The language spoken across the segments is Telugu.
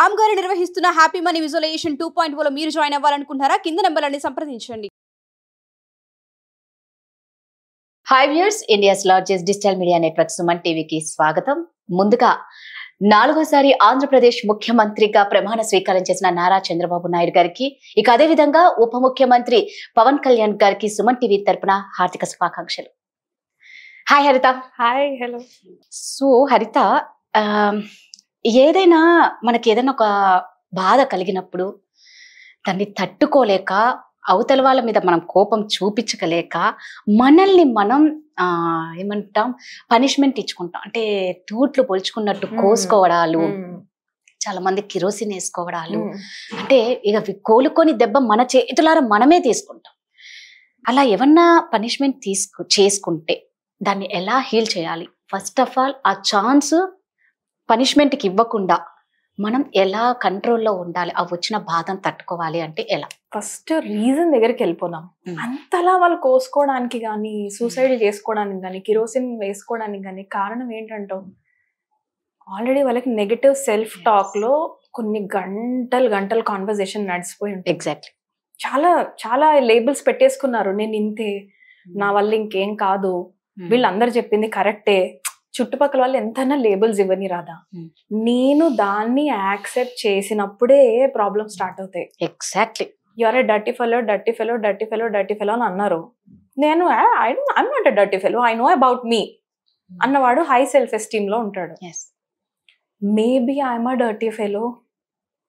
రామ్ గారు నిర్వహిస్తున్న హ్యాపీ మనీ విజువలైజేషన్ 2.0 లో మీరు జాయిన్ అవ్వాలనుకుంటున్నారా? కింద నంబర్లని సంప్రదించండి. Hi viewers, India's largest digital media network Suman టీవీకి స్వాగతం. ముందుగా 4వసారి ఆంధ్రప్రదేశ్ ముఖ్యమంత్రిగా ప్రమాణ స్వీకారం చేసిన నారా చంద్రబాబు నాయుడు గారికి, ఇక అదే విధంగా ఉప ముఖ్యమంత్రి పవన్ కళ్యాణ్ గారికి సుమన్ టీవీ తరపున హార్దిక శుభాకాంక్షలు. హాయ్ హరిత. Hi, hello. సో హరిత, ఏదైనా మనకి ఏదైనా ఒక బాధ కలిగినప్పుడు దాన్ని తట్టుకోలేక, అవతల వాళ్ళ మీద మనం కోపం చూపించగలేక మనల్ని మనం ఏమంటాం, పనిష్మెంట్ ఇచ్చుకుంటాం. అంటే తూట్లు పొలుచుకున్నట్టు కోసుకోవడాలు, చాలా మంది కిరోసిన్ వేసుకోవడాలు, అంటే ఇక కోలుకొని దెబ్బ మన చేతులారా మనమే తీసుకుంటాం. అలా ఏమన్నా పనిష్మెంట్ చేసుకుంటే దాన్ని ఎలా హీల్ చేయాలి? ఫస్ట్ ఆఫ్ ఆల్ ఆ ఛాన్స్ పనిష్మెంట్కి ఇవ్వకుండా మనం ఎలా కంట్రోల్లో ఉండాలి? ఆ వచ్చిన బాధను తట్టుకోవాలి అంటే ఎలా? ఫస్ట్ రీజన్ దగ్గరికి వెళ్ళిపోదాం. అంతలా వాళ్ళు కోసుకోవడానికి కానీ, సూసైడ్ చేసుకోవడానికి కానీ, కిరోసిన్ వేసుకోవడానికి కానీ కారణం ఏంటంటావు? ఆల్రెడీ వాళ్ళకి నెగటివ్ సెల్ఫ్ టాక్ లో కొన్ని గంటలు కాన్వర్జేషన్ నడిచిపోయి ఉంటాయి. ఎగ్జాక్ట్లీ. చాలా చాలా లేబుల్స్ పెట్టేసుకున్నారు. నేను ఇంతే, నా వల్ల ఇంకేం కాదు, వీళ్ళందరూ చెప్పింది కరెక్టే. చుట్టుపక్కల వాళ్ళు ఎంతైనా లేబుల్స్ ఇవ్వని రాదా, నేను దాన్ని యాక్సెప్ట్ చేసినప్పుడే ప్రాబ్లమ్ స్టార్ట్ అవుతాయి. Exactly. You're a dirty fellow, dirty fellow, dirty fellow, dirty fellow అని అన్నారు. నేను I'm not a dirty fellow, I know about me అన్నవాడు హై సెల్ఫ్ ఎస్టీమ్ లో ఉంటాడు. Maybe I'm a dirty fellow,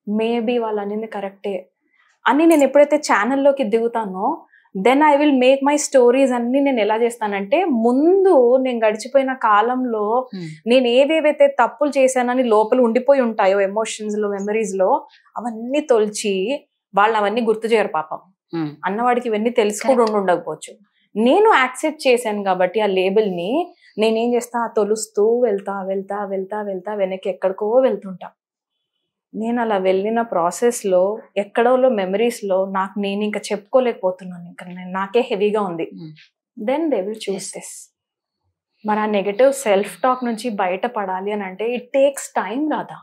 maybe వాళ్ళు అనేది కరెక్టే అని నేను ఎప్పుడైతే ఛానల్లోకి దిగుతానో then I will make my stories అన్ని. నేను ఎలా చేస్తానంటే, ముందు నేను గడిచిపోయిన కాలంలో నేను ఏవేవైతే తప్పులు చేశానని లోపల ఉండిపోయి ఉంటాయో ఎమోషన్స్ లో, మెమరీస్ లో, అవన్నీ తొలిచి వాళ్ళు అవన్నీ గుర్తు చేయరు పాపం. అన్నవాడికి ఇవన్నీ తెలిసి కూడా ఉండకపోవచ్చు. నేను యాక్సెప్ట్ చేశాను కాబట్టి ఆ లేబుల్ ని నేనేం చేస్తా, తొలుస్తూ వెళ్తా వెళ్తా వెళ్తా వెళ్తా వెనక్కి ఎక్కడికో వెళ్తుంటా. నేను అలా వెళ్ళిన ప్రాసెస్లో ఎక్కడోలో మెమరీస్లో నాకు నేను ఇంకా చెప్పుకోలేకపోతున్నాను, ఇంకా నాకే హెవీగా ఉంది. Then they will choose this. మరి ఆ నెగటివ్ సెల్ఫ్ టాక్ నుంచి బయటపడాలి అని అంటే ఇట్ టేక్స్ టైం రాదా,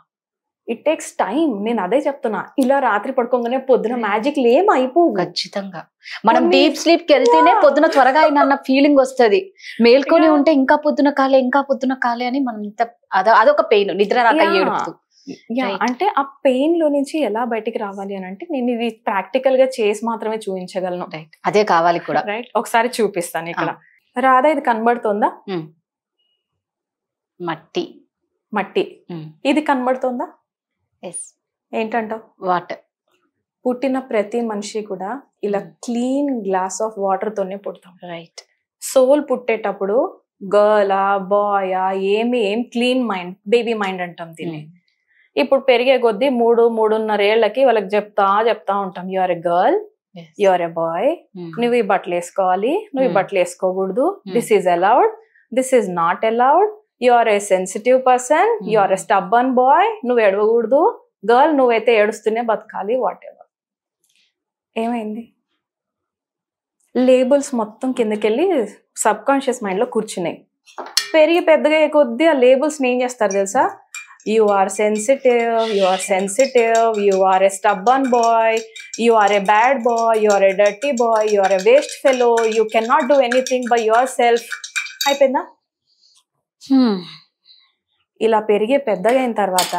ఇట్ టేక్స్ టైం. నేను అదే చెప్తున్నా. ఇలా రాత్రి పడుకోగానే పొద్దున మ్యాజిక్ ఏం అయిపోవు. ఖచ్చితంగా మనం డీప్ స్లీప్ కి వెళ్తేనే పొద్దున త్వరగా అయిన ఫీలింగ్ వస్తుంది. మేల్కొని ఉంటే ఇంకా పొద్దున కాలే అని మనం అదొక పెయిన్, నిద్ర రాక ఏడుపుతూ. అంటే ఆ పెయిన్ లో నుంచి ఎలా బయటికి రావాలి అని అంటే, నేను ఇది ప్రాక్టికల్ గా చేసి మాత్రమే చూపించగలను. అదే కావాలి కూడా. రైట్, ఒకసారి చూపిస్తాను. ఇక్కడ రాధా, ఇది కనబడుతుందా? మట్టి. ఇది కనబడుతుందా? ఏంటంటావు? వాటర్. పుట్టిన ప్రతి మనిషి కూడా ఇలా క్లీన్ గ్లాస్ ఆఫ్ వాటర్ తోనే పుడతాం. రైట్. సోల్ పుట్టేటప్పుడు గర్లా బాయా ఏం క్లీన్ మైండ్, బేబీ మైండ్ అంటాం దీన్ని. ఇప్పుడు పెరిగే కొద్దీ 3-3.5 ఏళ్లకి వాళ్ళకి చెప్తా ఉంటాం, you are a girl, you are a boy, నువ్వు ఈ బట్టలు వేసుకోవాలి, నువ్వు ఈ బట్టలు వేసుకోకూడదు, this is allowed, this is not allowed, you are a sensitive person, you are a stubborn boy, నువ్వు ఏడవకూడదు, గర్ల్ నువ్వైతే ఏడుస్తూనే బతకాలి, వాట్ ఎవర్. ఏమైంది? లేబుల్స్ మొత్తం కిందకెళ్ళి సబ్ కాన్షియస్ మైండ్ లో కూర్చున్నాయి. పెరిగి పెద్దగా కొద్దీ ఆ లేబుల్స్ ఏం చేస్తారు తెలుసా? You are sensitive, you are sensitive, you are a stubborn boy, you are a bad boy, you are a dirty boy, you are a waste fellow, you cannot do anything by yourself. అయిపోయిందా? ఇలా పెరిగి పెద్దగా అయిన తర్వాత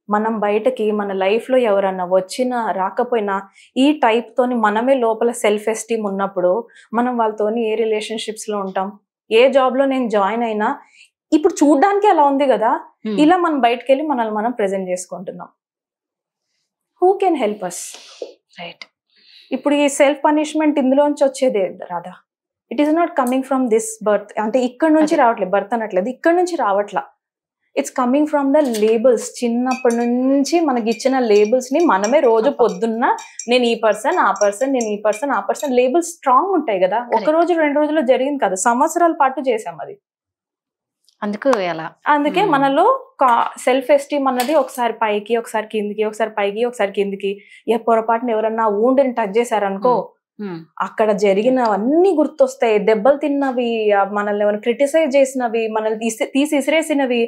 మనం బయటకి మన లైఫ్లో ఎవరన్నా వచ్చినా రాకపోయినా ఈ టైప్తోని మనమే లోపల సెల్ఫ్ ఎస్టీమ్ ఉన్నప్పుడు మనం వాళ్ళతోని ఏ రిలేషన్షిప్స్లో ఉంటాం? ఏ జాబ్లో నేను జాయిన్ అయినా ఇప్పుడు చూడ్డానికి అలా ఉంది కదా, ఇలా మనం బయటకు వెళ్ళి మనల్ని మనం ప్రెజెంట్ చేసుకుంటున్నాం. Who can help us? Right. ఇప్పుడు ఈ సెల్ఫ్ పనిష్మెంట్ ఇందులోంచి వచ్చేదే రాదా? It is not coming from this birth. అంటే ఇక్కడ నుంచి రావట్లేదు, బర్త్ అనట్లేదు, ఇక్కడ నుంచి రావట్లా. It's coming from the labels. చిన్నప్పటి నుంచి మనకి ఇచ్చిన లేబుల్స్ ని మనమే రోజు పొద్దున్న నేను ఈ పర్సన్, ఆ పర్సన్, నేను ఈ పర్సన్, ఆ పర్సన్, లేబుల్స్ స్ట్రాంగ్ ఉంటాయి కదా. ఒక రోజు 2 రోజుల్లో జరిగింది కదా, సంవత్సరాల పాటు చేసాం అది. అందుకే మనలో సెల్ఫ్ ఎస్టీమ్ అన్నది ఒకసారి పైకి, ఒకసారి కిందికి, ఒకసారి పైకి, ఒకసారి కిందికి. ఏ పొరపాటున ఎవరన్నా ఊండిని టచ్ చేశారనుకో, అక్కడ జరిగినవన్నీ గుర్తొస్తాయి. దెబ్బలు తిన్నవి, మనల్ని ఎవరైనా క్రిటిసైజ్ చేసినవి, మనల్ని తీసి ఇసిరేసినవి,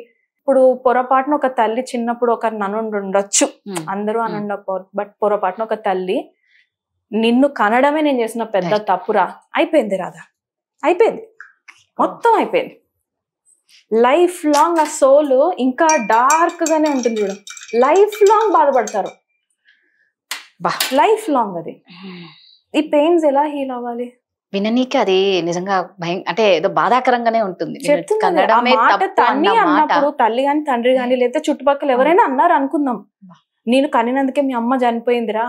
ఇప్పుడు పొరపాటున ఒక తల్లి చిన్నప్పుడు ఒకరు నన్ను ఉండొచ్చు, అందరూ అని ఉండకపోవచ్చు, బట్ పొరపాటున ఒక తల్లి నిన్ను కనడమే నేను చేసిన పెద్ద తప్పురా, అయిపోయింది రాధా, అయిపోయింది, మొత్తం అయిపోయింది. లైఫ్ లాంగ్ ఆ సోల్ ఇంకా డార్క్ గానే ఉంటుంది చూడ, లైఫ్ లాంగ్ బాధపడతారు, లైఫ్ లాంగ్. అది ఈ పెయిన్స్ ఎలా హీల్ అవ్వాలి? విననీకి అది నిజంగా భయం, అంటే ఏదో బాధాకరంగానే ఉంటుంది. తల్లి అన్నప్పుడు తల్లి గాని తండ్రి గాని లేదా చుట్టుపక్కల ఎవరైనా అన్నారు అనుకుందాం, నేను కనినందుకే మీ అమ్మ చనిపోయిందిరా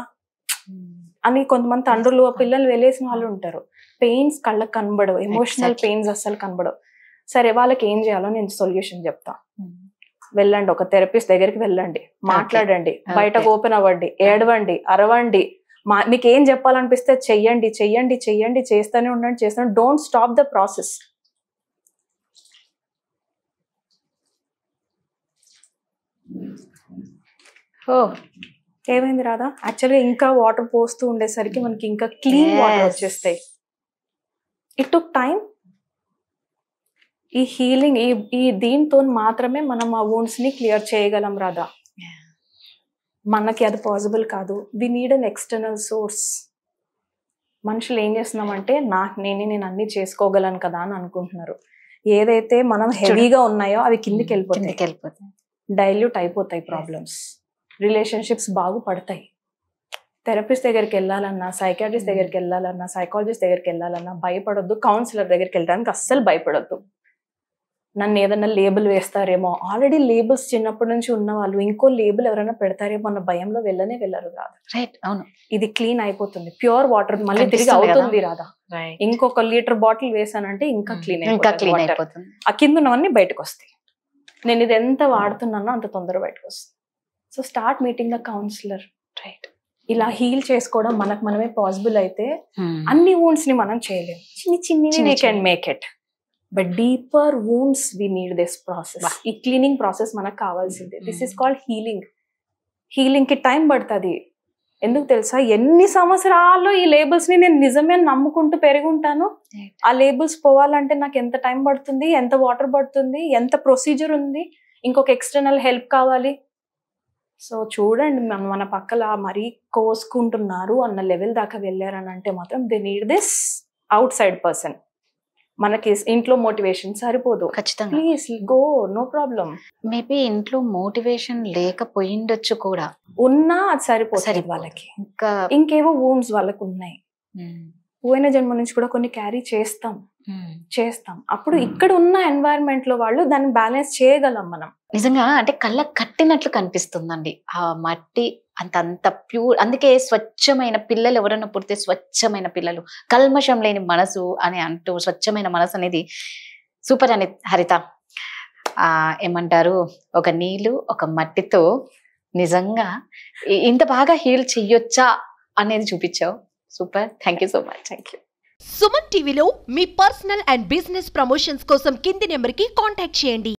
అని కొంతమంది తండ్రులు పిల్లలు వెళ్ళేసిన వాళ్ళు ఉంటారు. పెయిన్స్ కళ్ళకు కనబడవు, ఎమోషనల్ పెయిన్స్ అస్సలు కనబడవు. సరే, వాళ్ళకి ఏం చేయాలో నేను సొల్యూషన్ చెప్తా. వెళ్ళండి, ఒక థెరపిస్ట్ దగ్గరికి వెళ్ళండి, మాట్లాడండి, బయటకు ఓపెన్ అవ్వండి, ఏడవండి, అరవండి, మీకు ఏం చెప్పాలనిపిస్తే చెయ్యండి, చెయ్యండి, చెయ్యండి, చేస్తూనే ఉండండి, చేస్తూనే. Don't stop the process. ఏమైంది రాదా? యాక్చువల్గా ఇంకా వాటర్ పోస్తూ ఉండేసరికి మనకి ఇంకా క్లీన్ వాటర్ వచ్చేస్తాయి. It took time. ఈ హీలింగ్ ఈ దీంతో మాత్రమే మనం ఆ వూండ్స్ ని క్లియర్ చేయగలం రాదా. మనకి అది పాసిబుల్ కాదు. We need an external source. మనుషులు ఏం చేస్తున్నామంటే నేను అన్ని చేసుకోగలను కదా అని అనుకుంటున్నారు. ఏదైతే మనం హెవీగా ఉన్నాయో అవి కిందికి వెళ్ళిపోతాయి, డైల్యూట్ అయిపోతాయి ప్రాబ్లమ్స్. రిలేషన్షిప్స్ బాగుపడతాయి. థెరపిస్ట్ దగ్గరికి వెళ్ళాలన్నా, సైకాట్రిస్ట్ దగ్గరికి వెళ్ళాలన్నా, సైకాలజిస్ట్ దగ్గరికి వెళ్ళాలన్నా భయపడొద్దు. కౌన్సిలర్ దగ్గరికి వెళ్ళడానికి అస్సలు భయపడొద్దు. నన్ను ఏదన్నా లేబుల్ వేస్తారేమో, ఆల్రెడీ లేబుల్స్ చిన్నప్పటి నుంచి ఉన్న వాళ్ళు ఇంకో లేబుల్ ఎవరైనా పెడతారేమో అన్న భయంలో వెళ్ళరు రాదా. రైట్, అవును. ఇది క్లీన్ అయిపోతుంది, ప్యూర్ వాటర్ మళ్ళీ తిరిగి అవుతుంది రాదా. ఇంకొక లీటర్ బాటిల్ వేసానంటే ఇంకా క్లీన్ అయిపోతుంది. ఆ కింద ఉన్నవన్నీ బయటకు వస్తాయి. నేను ఇది ఎంత వాడుతున్నానో అంత తొందరగా బయటకు వస్తుంది. So start meeting the councillor. Right, ఇలా హీల్ చేసుకోవడం మనమే పాసిబుల్ అయితే అన్ని వూండ్స్ ని మనం చేయలేము. చిన్ని we can make it, but deeper wounds we need this process. ఈ క్లీనింగ్ ప్రాసెస్ మనకు కావాల్సిందే. This is called healing. Healing కి టైం పడుతుంది. ఎందుకు తెలుసా? ఎన్ని సంవత్సరాల్లో ఈ లేబుల్స్ ని నేను నిజమే నమ్ముకుంటూ పెరుగుంటాను. ఆ లేబుల్స్ పోవాలంటే నాకు ఎంత టైం పడుతుంది, ఎంత వాటర్ పడుతుంది, ఎంత ప్రొసీజర్ ఉంది, ఇంకొక ఎక్స్టర్నల్ హెల్ప్ కావాలి. సో చూడండి, మన పక్కల మరీ కోసుకుంటున్నారు అన్న లెవెల్ దాకా వెళ్ళారని అంటే మాత్రం they need this outside person. మనకి ఇంట్లో మోటివేషన్ సరిపోదు. ఖచ్చితంగా please go, no problem. Maybe ఇంట్లో మోటివేషన్ లేకపోయిండొచ్చు కూడా, ఉన్నా అది సరిపోతుంది వాళ్ళకి. ఇంకేవో వూండ్స్ వాళ్ళకి ఉన్నాయి. పోయిన జన్మ నుంచి కూడా కొన్ని క్యారీ చేస్తాం. అప్పుడు ఇక్కడ ఉన్న ఎన్వైరన్మెంట్ లో వాళ్ళు దాన్ని బ్యాలెన్స్ చేయగలం మనం. నిజంగా అంటే కళ్ళ కట్టినట్లు కనిపిస్తుందండి ఆ మట్టి. అంత ప్యూర్. అందుకే స్వచ్ఛమైన పిల్లలు ఎవరైనా పుడితే స్వచ్ఛమైన పిల్లలు, కల్మషం లేని మనసు అని అంటూ స్వచ్ఛమైన మనసు అనేది సూపర్ అని హరిత. ఏమంటారు, ఒక నీళ్ళు ఒక మట్టితో నిజంగా ఇంత బాగా హీల్ చెయ్యొచ్చా అనేది చూపించావు. Super, thank you so much. Thank you. Suman టీవీలో మీ పర్సనల్ అండ్ బిజినెస్ ప్రమోషన్స్ కోసం కింది నెంబర్కి కాంటాక్ట్ చేయండి.